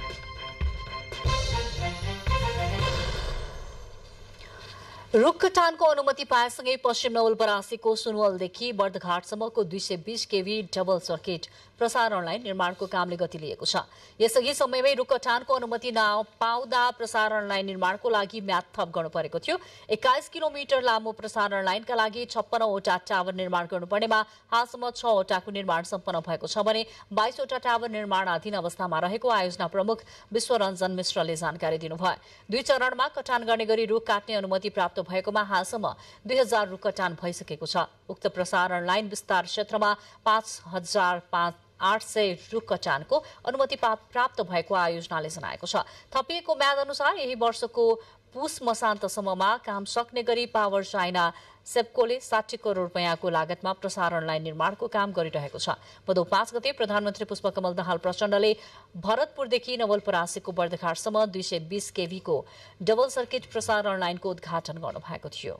S2: रुख कटानको अनुमति पाएसँगै पश्चिम नवलपरासीको सुनवलदेखि बर्दघाटसम्मको 220 केभी डबल सर्किट प्रसारण लाइन निर्माणको कामले गति लिएको छ। यसअघि समयमै रुख कटानको अनुमति नपाउँदा प्रसारण लाइन निर्माणको लागि म्याद थप गर्नु परेको थियो। 21 किलोमिटर लामो प्रसारण लाइनका लागि 56 वटा टावर निर्माण गर्नुपर्नेमा हालसम्म 6 वटाको निर्माण सम्पन्न भएको छ भने 22 वटा टावर निर्माणाधीन अवस्थामा रहेको आयोजना प्रमुख विश्वरञ्जन मिश्रले जानकारी दिनुभयो। 2 चरणमा कटान गर्ने गरी रुख काट्ने अनुमति प्राप्त भएकोमा हालसम्म 2000 रुख कटान भइसकेको छ। उक्त प्रसारण लाइन विस्तार क्षेत्रमा 5800 रुख कटानको अनुमति प्राप्त भएको आयोजनाले जनाएको छ। थपिएको म्याद अनुसार यही वर्षको पुस मसान्तसम्ममा काम सक्ने गरी पावर चाइना सेप्कोले 60 करोड रुपैयाँको लागतमा प्रसारण लाइन निर्माणको काम गरिरहेको छ। भदौ 5 गते प्रधानमन्त्री पुष्पकमल दाहाल प्रचण्डले भरतपुरदेखि नवलपरासीको बर्दघाटसम्म 220 केभीको डबल सर्किट प्रसारण लाइनको उद्घाटन गर्नुभएको थियो।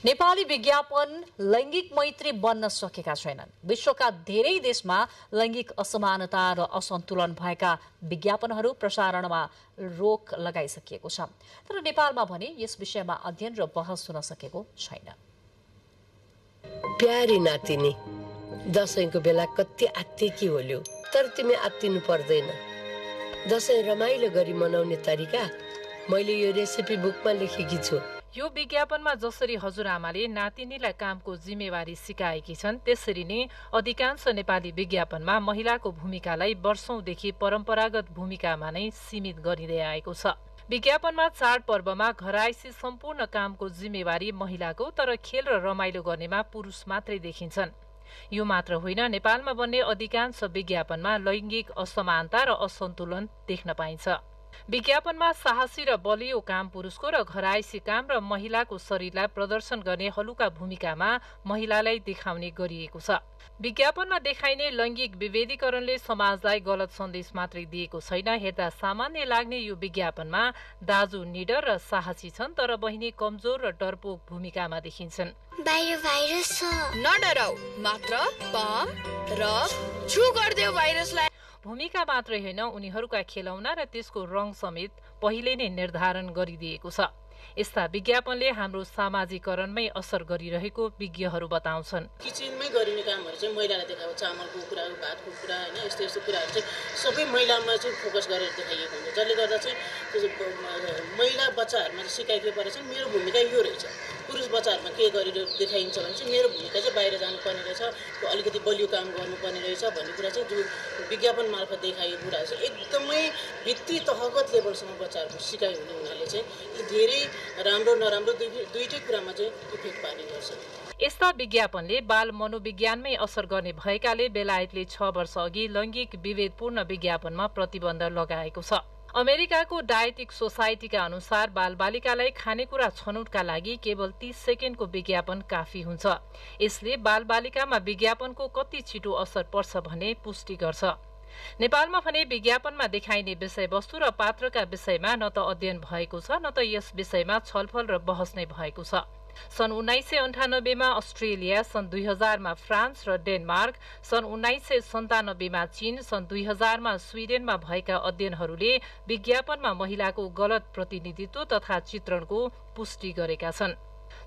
S2: नेपाली विज्ञापन लैंगिक मैत्री बन्न सकेका छैनन्। विश्वका धेरै देशमा लैंगिक असमानता र असन्तुलन भएका विज्ञापनहरू प्रसारणमा रोक लगाइसकिएको छ, तर नेपालमा भने यस विषयमा अध्ययन र बहस हुन सकेको छैन।
S3: प्यारी नातिनी, दशैंको बेला कति आत्तिकी होल्यो, तर तिमी आत्तिनु पर्दैन। दशैं रमाइलो गरी मनाउने तरिका मैले यो रेसिपी बुकमा लेखेकी छु।
S5: यो विज्ञापनमा जसरी हजुरआमाले नातिनीलाई कामको जिम्मेवारी सिकाएकी छन्, त्यसरी नै अधिकांश नेपाली विज्ञापनमा महिलाको भूमिकालाई वर्षौंदेखि परम्परागत भूमिकामा नै सीमित गरिँदै आएको छ। विज्ञापनमा चाडपर्वमा घरायसी सम्पूर्ण कामको जिम्मेवारी महिलाको, तर खेल र रमाइलो गर्नेमा पुरुष मात्रै देखिन्छन्। यो मात्र होइन, नेपालमा बन्ने अधिकांश विज्ञापनमा लैंगिक असमानता र असन्तुलन देख्न पाइन्छ। विज्ञापनमा साहसी र बलियो काम पुरुषको र घरायसी काम र महिलाको शरीरलाई प्रदर्शन गर्ने हलुका भूमिकामा महिलालाई देखाउने गरिएको छ। विज्ञापनमा देखाइने लैंगिक विभेदीकरणले समाजलाई गलत सन्देश मात्रै दिएको छैन। हेर्दा सामान्य लाग्ने यो विज्ञापनमा दाजु निडर र साहसी छन्, तर बहिनी कमजोर र डरपोक भूमिकामा देखिन्छन्।
S23: बाहिर भाइरस छ, नडराउ, मात्र पम्प र छु गर्दियो भाइरसलाई।
S5: भूमिका मात्रै होइन, उनीहरूका खेलौना र त्यसको रङ समेत पहिले नै निर्धारण गरिदिएको छ। यस्ता विज्ञापनले हाम्रो सामाजिकरणमै असर गरिरहेको विज्ञहरू बताउँछन्।
S24: किचनमै गरिने कामहरू चाहिँ महिलालाई देखाएको, चामलको कुरा, भातको कुरा, होइन, यस्तो यस्तो कुराहरू चाहिँ सबै महिलामा चाहिँ फोकस गरेर देखाइएको हुन्छ, जसले गर्दा चाहिँ महिला बच्चाहरूमा चाहिँ सिकाइके परेर चाहिँ मेरो भूमिका यो रहेछ। पुरुष बच्चाहरूमा के गरेर देखाइन्छ भने चाहिँ मेरो भूमिका चाहिँ बाहिर जानुपर्ने रहेछ, अलिकति बलियो काम गर्नुपर्ने रहेछ भन्ने कुरा चाहिँ जो विज्ञापन मार्फत देखाइएको कुरा चाहिँ एकदमै भित्री तहगत लेभलसम्म बच्चाहरूको सिकाइ हुने हुनाले चाहिँ धेरै राम्रो नराम्रो दुईटै कुरामा चाहिँ इफेक्ट पार्ने गर्छ।
S5: यस्ता विज्ञापनले बाल मनोविज्ञानमै असर गर्ने भएकाले बेलायतले 6 वर्ष अघि लैंगिक विभेदपूर्ण विज्ञापनमा प्रतिबन्ध लगाएको छ। अमेरिकाको डायटिक सोसाइटीका अनुसार बालबालिकालाई खानेकुरा छनौटका लागि केवल 30 सेकेन्डको विज्ञापन काफी हुन्छ। यसले बालबालिकामा विज्ञापनको कति छिटो असर पर्छ भन्ने पुष्टि गर्छ। नेपालमा भने विज्ञापनमा देखाइने विषयवस्तु र पात्रका विषयमा न त अध्ययन भएको छ, न त यस विषयमा छलफल र बहस नै भएको छ। सन् 1998 मा अस्ट्रेलिया, सन् 2000 मा फ्रान्स र डेनमार्क, सन् 1997 मा चीन, सन् 2000 मा स्वीडेनमा भएका अध्ययनहरूले विज्ञापनमा महिलाको गलत प्रतिनिधित्व तथा चित्रणको पुष्टि गरेका छन्।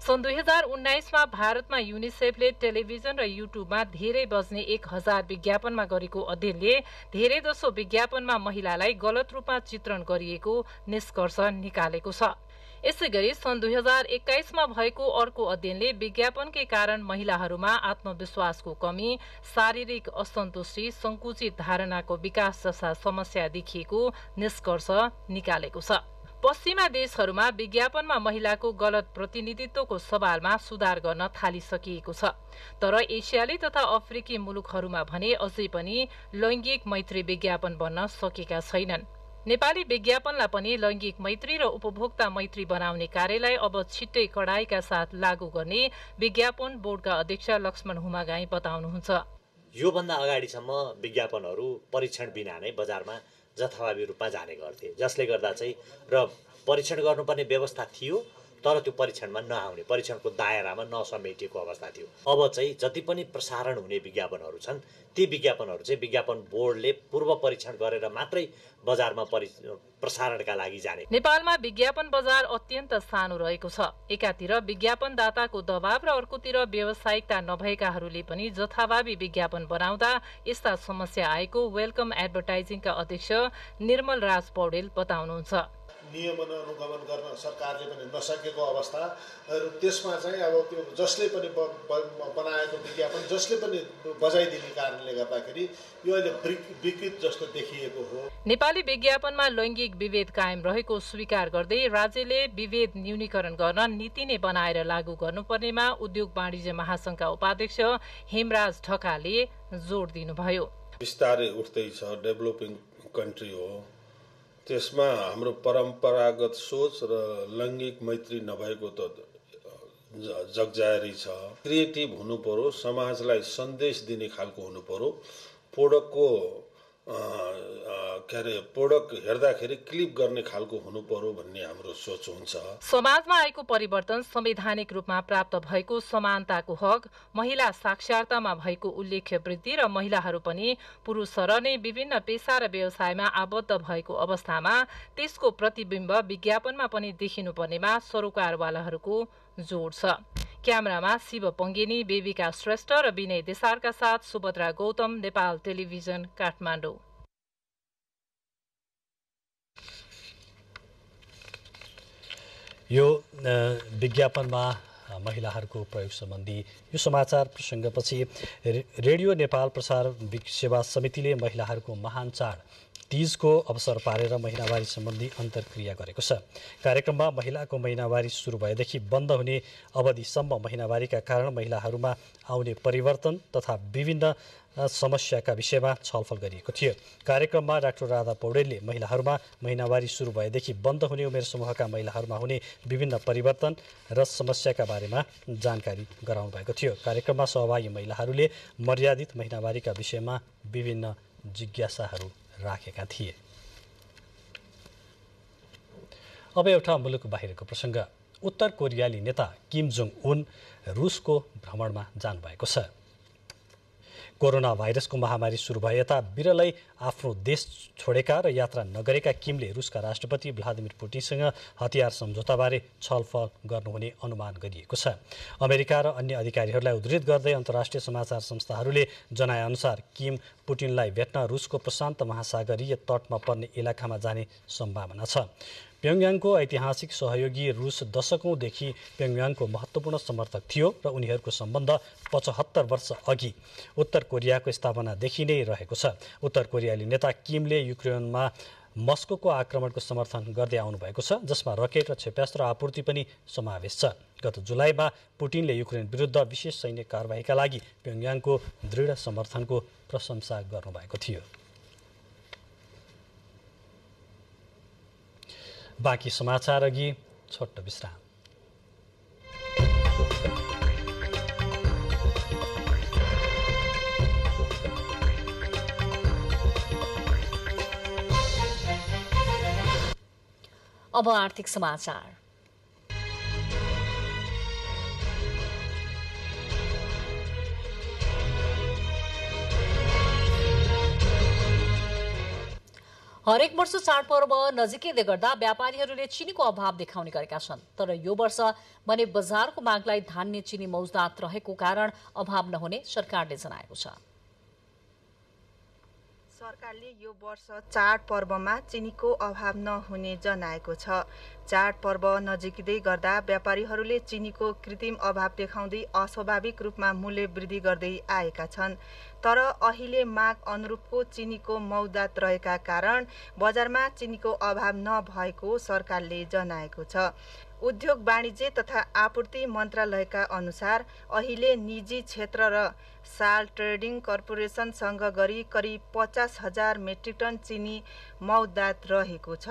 S5: सन् 2019 मा भारतमा युनिसेफले टेलिभिजन र युट्युबमा धेरै बज्ने 1000 विज्ञापनमा गरेको अध्ययनले धेरै जसो विज्ञापनमा महिलालाई गलत रूपमा चित्रण गरिएको निष्कर्ष निकालेको छ। यसैगरी सन् 2021 मा भएको अर्को अध्ययनले विज्ञापनकै कारण महिलाहरूमा आत्मविश्वासको कमी, शारीरिक असन्तुष्टि, संकुचित धारणाको विकास जस्ता समस्या देखिएको निष्कर्ष निकालेको छ। पश्चिमा देशहरूमा विज्ञापनमा महिलाको गलत प्रतिनिधित्वको सवालमा सुधार गर्न थालिसकिएको छ, तर एसियाली तथा अफ्रिकी मुलुकहरूमा भने अझै पनि लैंगिक मैत्री विज्ञापन बन्न सकेका छैनन्। नेपाली विज्ञापनलाई पनि लैंगिक मैत्री र उपभोक्ता मैत्री बनाउने कार्यलाई अब छिट्टै कडाइका साथ लागू गर्ने विज्ञापन बोर्डका अध्यक्ष लक्ष्मण हुमागाई बताउनुहुन्छ।
S25: योभन्दा अगाडिसम्म विज्ञापनहरू परीक्षण बिना नै बजारमा जथाभावी रूपमा जाने गर्थे, जसले गर्दा चाहिँ र परीक्षण गर्नुपर्ने व्यवस्था थियो तर त्यो परीक्षणमा नआउने, परीक्षणको दायरामा नसमेटिएको अवस्था थियो। अब चाहिँ जति पनि प्रसारण हुने विज्ञापनहरू छन् ती विज्ञापनहरू चाहिँ विज्ञापन बोर्डले पूर्व परीक्षण गरेर मात्रै बजारमा प्रसारणका लागि जाने।
S5: नेपालमा विज्ञापन बजार अत्यन्त सानो रहेको छ। एकातिर विज्ञापनदाताको दबाव र अर्कोतिर व्यावसायिकता नभएकाहरूले पनि जथाभावी विज्ञापन बनाउँदा यस्ता समस्या आएको वेलकम एडभर्टाइजिङका अध्यक्ष निर्मल राज पौडेल बताउनुहुन्छ।
S4: नियमन अनुगमन गर्न सरकारले पनि नसकेको अवस्था र त्यसमा चाहिँ अब त्यो जसले पनि बनाएको विज्ञापन जसले पनि बजाइदिने कारणले गर्दाखेरि यो अहिले विकृत जस्तो देखिएको हो।
S5: नेपाली विज्ञापनमा लैङ्गिक विभेद कायम रहेको स्वीकार गर्दै राज्यले विभेद न्यूनीकरण गर्न नीति नै बनाएर लागू गर्नुपर्नेमा उद्योग वाणिज्य महासंघका उपाध्यक्ष हेमराज ढकालले जोड दिनुभयो।
S6: बिस्तारै उठ्दैछ, डेभलपिङ कन्ट्री हो, त्यसमा हाम्रो परम्परागत सोच र लैङ्गिक मैत्री नभएको त जगजाहेरी छ। क्रिएटिभ हुनु पर्यो, समाजलाई सन्देश दिने खालको हुनु पर्यो, प्रोडक्टको प्रोडक्ट हेर्दाखेरि क्लिक गर्ने खालको हुनु पर्यो भन्ने हाम्रो सोच हुन्छ।
S5: समाजमा आएको परिवर्तन संवैधानिक रूपमा प्राप्त भएको समानताको हक, महिला साक्षरतामा भएको उल्लेख्य वृद्धि र महिलाहरू पनि पुरुषहरू नै विभिन्न पेशा र व्यवसायमा आबद्ध भएको अवस्थामा त्यसको प्रतिबिम्ब विज्ञापनमा पनि देखिनुपर्नेमा सरोकारवालाहरूको जोड छ। क्यामेरामा शिव पङ्गेनी, बेबिका श्रेष्ठ र विनय देसारका साथ सुभद्रा गौतम, नेपाल टेलिभिजन, काठमाडौँ।
S1: यो विज्ञापनमा महिलाहरूको प्रयोग सम्बन्धी यो समाचार प्रसङ्गपछि रेडियो नेपाल प्रसार सेवा समितिले महिलाहरूको महान चाड तीजको अवसर पारेर महिनावारी सम्बन्धी अन्तर्क्रिया गरेको छ। कार्यक्रममा महिलाको महिनावारी सुरु भएदेखि बन्द हुने अवधिसम्म महिनावारीका कारण महिलाहरूमा आउने परिवर्तन तथा विभिन्न समस्याका विषयमा छलफल गरिएको थियो। कार्यक्रममा डाक्टर राधा पौडेलले महिलाहरूमा महिनावारी सुरु भएदेखि बन्द हुने उमेर समूहका महिलाहरूमा हुने विभिन्न परिवर्तन र समस्याका बारेमा जानकारी गराउनु भएको थियो। कार्यक्रममा सहभागी महिलाहरूले मर्यादित महिनावारीका विषयमा विभिन्न जिज्ञासाहरू राखेका थिए। अब एउटा मुलुक बाहिरको प्रसङ्ग। उत्तर कोरियाली नेता किम जोङ उन रुसको भ्रमणमा जानुभएको छ। कोरोना भाइरसको महामारी सुरु भए यता बिरलै आफ्नो देश छोडेका र यात्रा नगरेका किमले रुसका राष्ट्रपति भ्लादिमिर पुटिनसँग हतियार सम्झौताबारे छलफल गर्नुहुने अनुमान गरिएको छ। अमेरिका र अन्य अधिकारीहरूलाई उद्धृत गर्दै अन्तर्राष्ट्रिय समाचार संस्थाहरूले जनाएअनुसार किम पुटिनलाई भेट्न रुसको प्रशान्त महासागरीय तटमा पर्ने इलाकामा जाने सम्भावना छ। प्योङयाङको ऐतिहासिक सहयोगी रुस दशकौंदेखि प्योङयाङको महत्त्वपूर्ण समर्थक थियो र उनीहरूको सम्बन्ध 75 वर्ष अघि उत्तर कोरियाको स्थापनादेखि नै रहेको छ। उत्तर कोरियाली नेता किमले युक्रेनमा मस्कोको आक्रमणको समर्थन गर्दै आउनुभएको छ, जसमा रकेट र क्षेप्यास्त्र आपूर्ति पनि समावेश छ। गत जुलाईमा पुटिनले युक्रेन विरुद्ध विशेष सैन्य कारबाहीका लागि प्योङयाङको दृढ समर्थनको प्रशंसा गर्नुभएको थियो। बाँकी समाचार अघि छोटो विश्राम।
S2: अब आर्थिक समाचार। हरेक वर्ष चाडपर्व नजिकै गर्दा व्यापारीहरूले चिनीको अभाव देखाउने गरेका छन्, तर यो वर्ष भने बजारको मागलाई धान्य चिनी मौजदात रहेको कारण अभाव नहुने सरकारले जनाएको छ।
S7: सरकारले यो वर्ष चाडपर्वमा चिनीको अभाव नहुने जनाएको छ। चाडपर्व नजिकै गर्दा व्यापारीहरूले चिनीको कृत्रिम अभाव देखाउँदै अस्वाभाविक रूपमा मूल्य वृद्धि गर्दै आएका छन्, तर अहिले माग अनुरूपको चिनीको मौजदात रहेका कारण बजारमा चिनीको अभाव नभएको सरकारले जनाएको छ। उद्योग वाणिज्य तथा आपूर्ति मन्त्रालयका अनुसार अहिले निजी क्षेत्र र साल ट्रेडिङ कर्पोरेसनसँग गरी करिब 50,000 मेट्रिक टन चिनी मौजदात रहेको छ।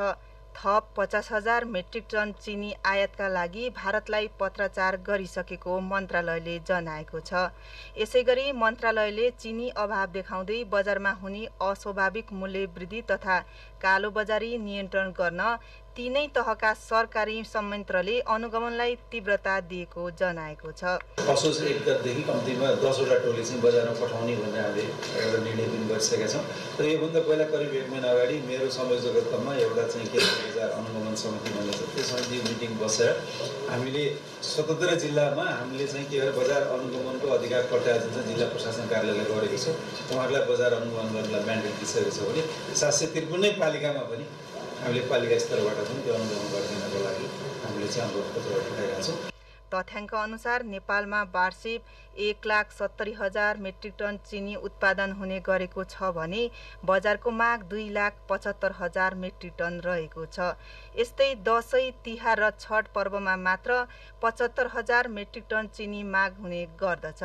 S7: थप 50,000 मेट्रिक टन चिनी आयातका लागि भारतलाई पत्राचार गरिसकेको मन्त्रालयले जनाएको छ। यसैगरी मन्त्रालयले चिनी अभाव देखाउँदै बजारमा हुने अस्वाभाविक मूल्य वृद्धि तथा कालोबजारी नियन्त्रण गर्न तीनै तहका सरकारी संयन्त्रले अनुगमनलाई तीव्रता दिएको जनाएको छ।
S8: असोज 1 गतेदेखि कम्तीमा 10वटा टोली चाहिँ बजारमा पठाउने भनेर हामीले एउटा निर्णय पनि गरिसकेका छौँ र योभन्दा पहिला करिब 1 महिना अगाडि मेरो संयोजकत्वमा एउटा चाहिँ केन्द्र बजार अनुगमन समिति भन्ने छ, त्यो समिति मिटिङ बसेर हामीले स्वतन्त्र जिल्लामा हामीले चाहिँ के भन्छ बजार अनुगमनको अधिकार पट्टा जुन जिल्ला प्रशासन कार्यालयले गरेको छ उहाँहरूलाई बजार अनुगमन गर्नलाई म्यान्डेट दिइसकेको छ भने 753 पालिकामा पनि हामीले पालिका स्तरबाट पनि त्यो अनुगमन गरिदिनको लागि हामीले चाहिँ अनुरोध पत्र पठाइरहेका छौँ।
S7: तथ्याङ्क अनुसार नेपालमा वार्षिक 1,70,000 मेट्रिक टन चिनी उत्पादन हुने गरेको छ भने बजारको माग 2,75,000 मेट्रिक टन रहेको छ। यस्तै दशैं, तिहार र छठ पर्वमा मात्र 75,000 मेट्रिक टन चिनी माग हुने गर्दछ।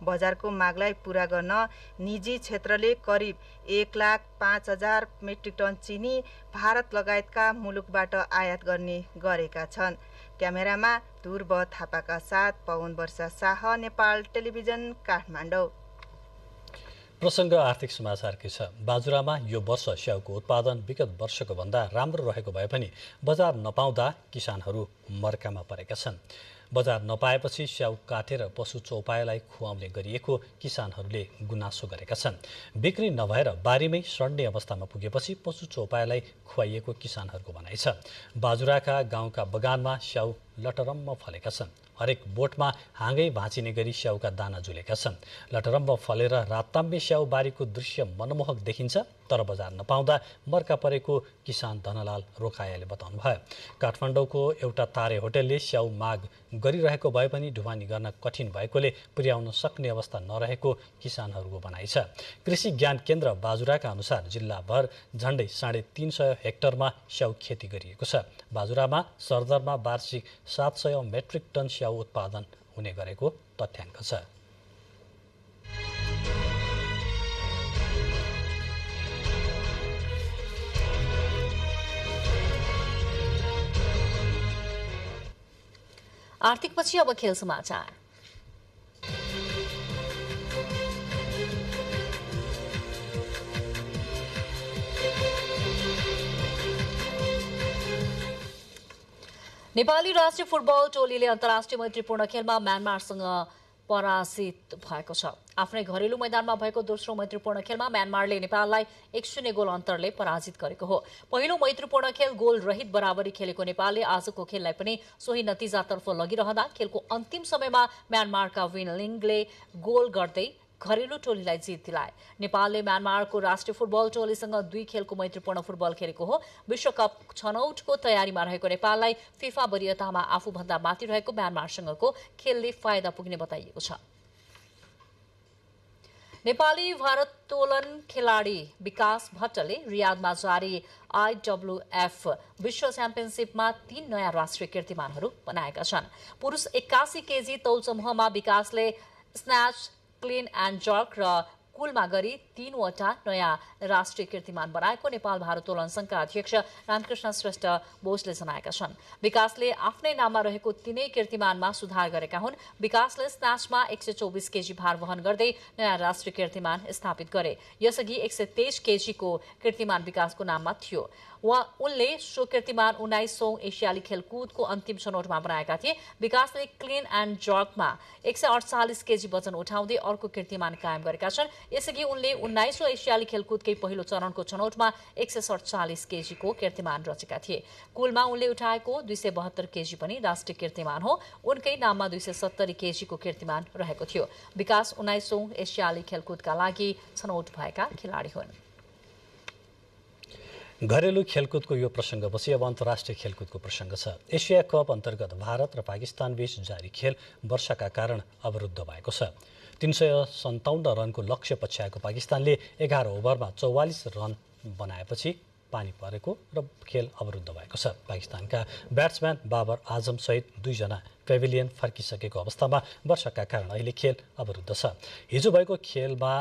S7: बजारको मागलाई पूरा गर्न निजी क्षेत्रले करिब 1,05,000 मेट्रिक टन चिनी भारत लगायतका मुलुकबाट आयात गर्ने गरेका छन्। क्यामेरामा ध्रुव थापाका साथ पवन वर्षा शाह, नेपाल टेलिभिजन, काठमाडौँ।
S1: प्रसङ्ग आर्थिक समाचारकै छ। बाजुरामा यो वर्ष स्याउको उत्पादन विगत वर्षको भन्दा राम्रो रहेको भए पनि बजार नपाउँदा किसानहरू मर्कामा परेका छन्। बजार नपाएपछि स्याउ काटेर पशु चौपायालाई खुवाउने गरिएको किसानहरूले गुनासो गरेका छन्। बिक्री नभएर बारीमै सड्ने अवस्थामा पुगेपछि पशु चौपायालाई खुवाइएको किसानहरूको भनाइ छ। बाजुराका गाउँका बगानमा स्याउ लटरम्म फलेका छन्। हरेक बोटमा हाँगै भाँचिने गरी स्याउका दाना झुलेका छन्। लटरम्म फलेर राताम्बे स्याउ बारीको दृश्य मनमोहक देखिन्छ, तर बजार नपाउँदा मर्का परेको किसान धनलाल रोकायाले बताउनु भयो। काठमाडौँको एउटा तारे होटेलले स्याउ माग गरिरहेको भए पनि ढुवानी गर्न कठिन भएकोले पुर्याउन सक्ने अवस्था नरहेको किसानहरूको भनाइ छ। कृषि ज्ञान केन्द्र बाजुराका अनुसार जिल्लाभर झण्डै 350 हेक्टरमा स्याउ खेती गरिएको छ। बाजुरामा सरदरमा वार्षिक 700 मेट्रिक टन स्याउ उत्पादन हुने गरेको तथ्याङ्क छ।
S2: आर्थिकपछि अब खेल समाचार। नेपाली राष्ट्रिय फुटबल टोलीले अन्तर्राष्ट्रिय मैत्रीपूर्ण खेलमा म्यानमारसँग पराजित भएको छ। आफ्नै घरेलु मैदानमा भएको दोस्रो मैत्रीपूर्ण खेलमा म्यानमारले नेपाललाई 1-0 गोल अन्तरले पराजित गरेको हो। पहिलो मैत्रीपूर्ण खेल गोल रहित बराबरी खेलेको नेपालले आजको खेललाई पनि सोही नतिजातर्फ लगिरहँदा खेलको अन्तिम समयमा म्यानमारका विनलिङले गोल गर्दै घरेलु टोलीलाई जित दिलाए। नेपालले म्यानमारको राष्ट्रिय फुटबल टोलीसँग 2 खेलको मैत्रीपूर्ण फुटबल खेलेको हो। विश्वकप छनौटको तयारीमा रहेको नेपाललाई फिफा वरियतामा आफूभन्दा माथि रहेको म्यानमारसँगको खेलले फाइदा पुग्ने बताइएको छ। नेपाली भारोत्तोलन खेलाडी विकास भट्टले रियादमा जारी IWF विश्व च्याम्पियनसिपमा 3 नयाँ राष्ट्रिय कीर्तिमानहरू बनाएका छन्। पुरुष 81 केजी तौल समूहमा विकासले स्न्याच, क्लिन एन्ड जर्क र कुलमा गरी 3वटा नयाँ राष्ट्रिय कीर्तिमान बनाएको नेपाल भारोत्तोलन संघका अध्यक्ष रामकृष्ण श्रेष्ठ बोसले जनाएका छन्। विकासले आफ्नै नाममा रहेको 3 कीर्तिमानमा सुधार गरेका हुन्। विकासले स्न्याचमा 124 केजी भार वहन गर्दै नयाँ राष्ट्रिय कीर्तिमान स्थापित गरे। यसअघि 123 केजीको कीर्तिमान विकासको नाममा थियो। उनले सो कीर्तिमान 19औं एसियाली खेलकुदको अन्तिम छनौटमा बनाएका थिए। विकासले क्लिन एन्ड जर्कमा 148 केजी वजन उठाउँदै अर्को कीर्तिमान कायम गरेका छन्। यसअघि उनले 19औं एसियाली खेलकुदकै पहिलो चरणको छनौटमा 147 केजीको कीर्तिमान रचेका थिए। कुलमा उनले उठाएको 272 केजी पनि राष्ट्रिय कीर्तिमान हो। उनकै नाममा 270 केजीको कीर्तिमान रहेको थियो। विकास 19औं एसियाली खेलकुदका लागि छनौट भएका खेलाडी हुन्।
S1: घरेलु खेलकुदको यो प्रसङ्गपछि अब अन्तर्राष्ट्रिय खेलकुदको प्रसङ्ग छ। एसिया कप अन्तर्गत भारत र पाकिस्तान बीच जारी खेल वर्षाका कारण अवरुद्ध भएको छ। 357 रनको लक्ष्य पछ्याएको पाकिस्तानले 11 ओभरमा 44 रन बनाएपछि पानी परेको र खेल अवरुद्ध भएको छ। पाकिस्तानका ब्याट्सम्यान बाबर आजम सहित 2 जना पेभिलियन फर्किसकेको अवस्थामा वर्षाका कारण अहिले खेल अवरुद्ध छ। हिजो भएको खेलमा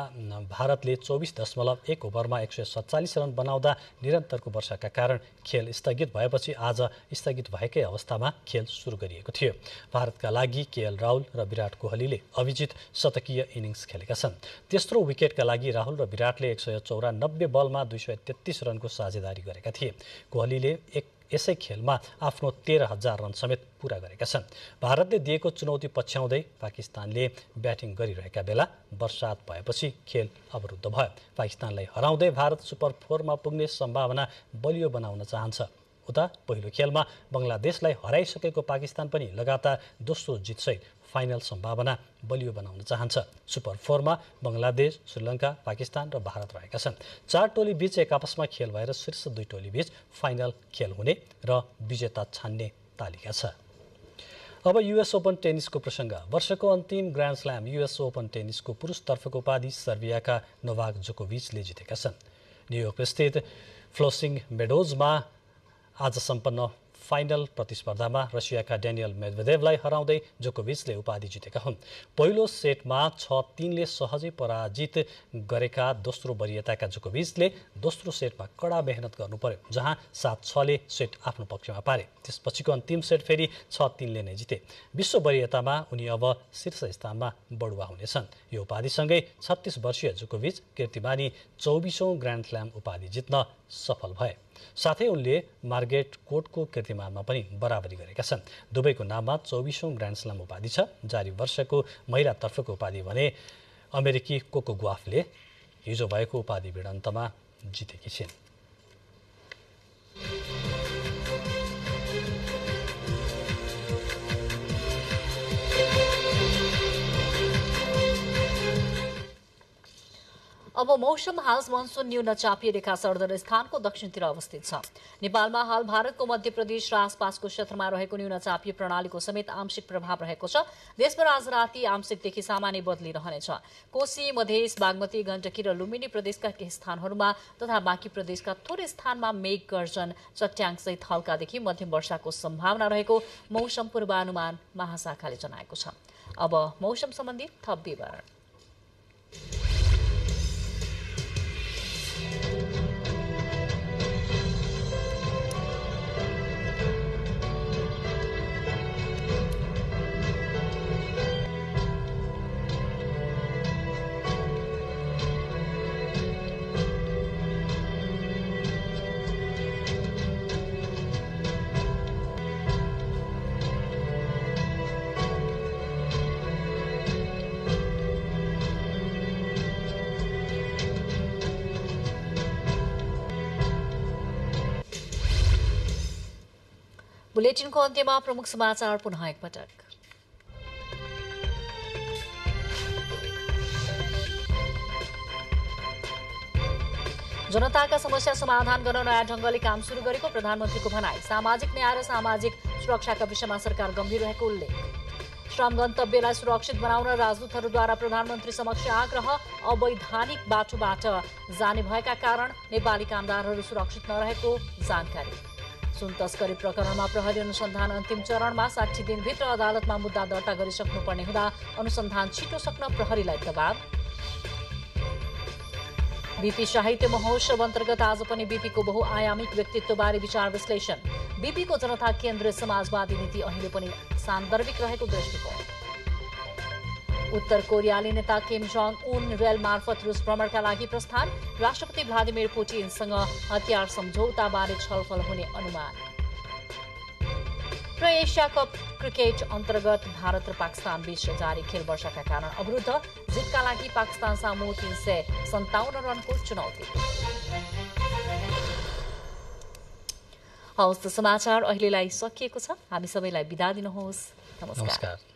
S1: भारतले 24.1 ओभरमा 147 रन बनाउँदा निरन्तरको वर्षाका कारण खेल स्थगित भएपछि आज स्थगित भएकै अवस्थामा खेल सुरु गरिएको थियो। भारतका लागि केएल राहुल र विराट कोहलीले अभिजित शतकीय इनिङ्स खेलेका छन्। तेस्रो विकेटका लागि राहुल र विराटले 194 बलमा 233 रनको साझेदारी गरेका थिए। कोहलीले यसै खेलमा आफ्नो 13,000 रन समेत पूरा गरेका छन्। भारतले दिएको चुनौती पछ्याउँदै पाकिस्तानले ब्याटिङ गरिरहेका बेला वर्षात भएपछि खेल अवरुद्ध भयो। पाकिस्तानलाई हराउँदै भारत सुपर 4मा पुग्ने सम्भावना बलियो बनाउन चाहन्छ। उता पहिलो खेलमा बङ्गलादेशलाई हराइसकेको पाकिस्तान पनि लगातार दोस्रो जितसहित फाइनल सम्भावना बलियो बनाउन चाहन्छ। सुपर 4मा बङ्गलादेश, श्रीलङ्का, पाकिस्तान र भारत रहेका छन्। 4 टोली बीच एक आपसमा खेल भएर शीर्ष 2 टोली बीच फाइनल खेल हुने र विजेता छान्ने तालिका छ। अब युएस ओपन टेनिसको प्रसङ्ग। वर्षको अन्तिम ग्रान्ड स्ल्याम युएस ओपन टेनिसको पुरुषतर्फको उपाधि सर्बियाका नोभाक जोकोभिचले जितेका छन्। न्युयोर्क स्थित फ्लोसिङ मेडोजमा आज सम्पन्न फाइनल प्रतिस्पर्धामा रसियाका डेनियल मेदवेदेवलाई हराउँदै जोकोभिचले उपाधि जितेका हुन्। पहिलो सेटमा 6-3 सहजै पराजित गरेका दोस्रो वरियताका जोकोभिचले दोस्रो सेटमा कडा मेहनत गर्नु पर्यो, जहाँ 7-6 सेट आफ्नो पक्षमा पारे। त्यसपछिको अन्तिम सेट फेरि 6-3 नै जिते। विश्व वरियतामा उनी अब शीर्ष स्थानमा बढुवा हुनेछन्। यो उपाधिसँगै 36 वर्षीय जोकोभिच कीर्तिमानी 24औं ग्रान्ड स्ल्याम उपाधि जित्न सफल भए। साथै उनले मार्गेट कोर्टको कीर्तिमानमा पनि बराबरी गरेका छन्। दुवैको नाममा 24औं ग्रान्ड स्ल्याम उपाधि छ। जारी वर्षको महिलातर्फको उपाधि भने अमेरिकी कोको गुआफले हिजो भएको उपाधि भिडन्तमा जितेकी छिन्।
S2: अब मौसम। हाल मनसुन न्यून चापीय रेखा सर्दर स्थानको दक्षिणतिर अवस्थित छ। नेपालमा हाल भारतको मध्य प्रदेश र आसपासको क्षेत्रमा रहेको न्यून चापीय प्रणालीको समेत आंशिक प्रभाव रहेको छ। देशभर आज राति आंशिकदेखि सामान्य बदली रहनेछ। कोशी, मधेस, बागमती, गण्डकी र लुम्बिनी प्रदेशका केही स्थानहरूमा तथा बाँकी प्रदेशका थोरै स्थानमा मेघ गर्जन, चट्याङसहित हल्कादेखि मध्यम वर्षाको सम्भावना रहेको मौसम पूर्वानुमान महाशाखाले जनाएको छ। अब मौसम सम्बन्धी थप विवरण। बुलेटिनको अन्त्यमा प्रमुख समाचार पुनः एकपटक। जनताका समस्या समाधान गर्न नयाँ ढंगले काम सुरु गरेको प्रधानमन्त्रीको भनाई। सामाजिक न्याय र सामाजिक सुरक्षाका विषयमा सरकार गम्भीर रहेको उल्लेख। श्रम गन्तव्यलाई सुरक्षित बनाउन राजदूतहरूद्वारा प्रधानमन्त्री समक्ष आग्रह। अवैधानिक बाटोबाट जाने भएका कारण नेपाली कामदारहरू सुरक्षित नरहेको जानकारी। सुन तस्करी प्रकरणमा प्रहरी अनुसन्धान अन्तिम चरणमा 60 दिनभित्र अदालतमा मुद्दा दर्ता गरिसक्नुपर्ने हुँदा अनुसन्धान छिटो सक्न प्रहरीलाई दबाव। बीपी साहित्य महोत्सव अन्तर्गत आज पनि बीपीको बहुआयामिक व्यक्तित्वबारे विचार विश्लेषण। बीपीको जनता केन्द्रित समाजवादी नीति अहिले पनि सान्दर्भिक रहेको दृष्टिकोण। उत्तर कोरियाली नेता किम जोङ उन रेल मार्फत रुस भ्रमणका लागि प्रस्थान। राष्ट्रपति भ्लादिमिर पुटिनसँग हतियार सम्झौताबारे छलफल हुने अनुमान। र एसिया कप क्रिकेट अन्तर्गत भारत र पाकिस्तान बीच जारी खेल वर्षाका कारण अवरुद्ध। जितका लागि पाकिस्तान सामु 357 रनको चुनौती। हवस् त समाचार अहिलेलाई सकिएको छ। हामी सबैलाई बिदा दिनुहोस्। नमस्कार।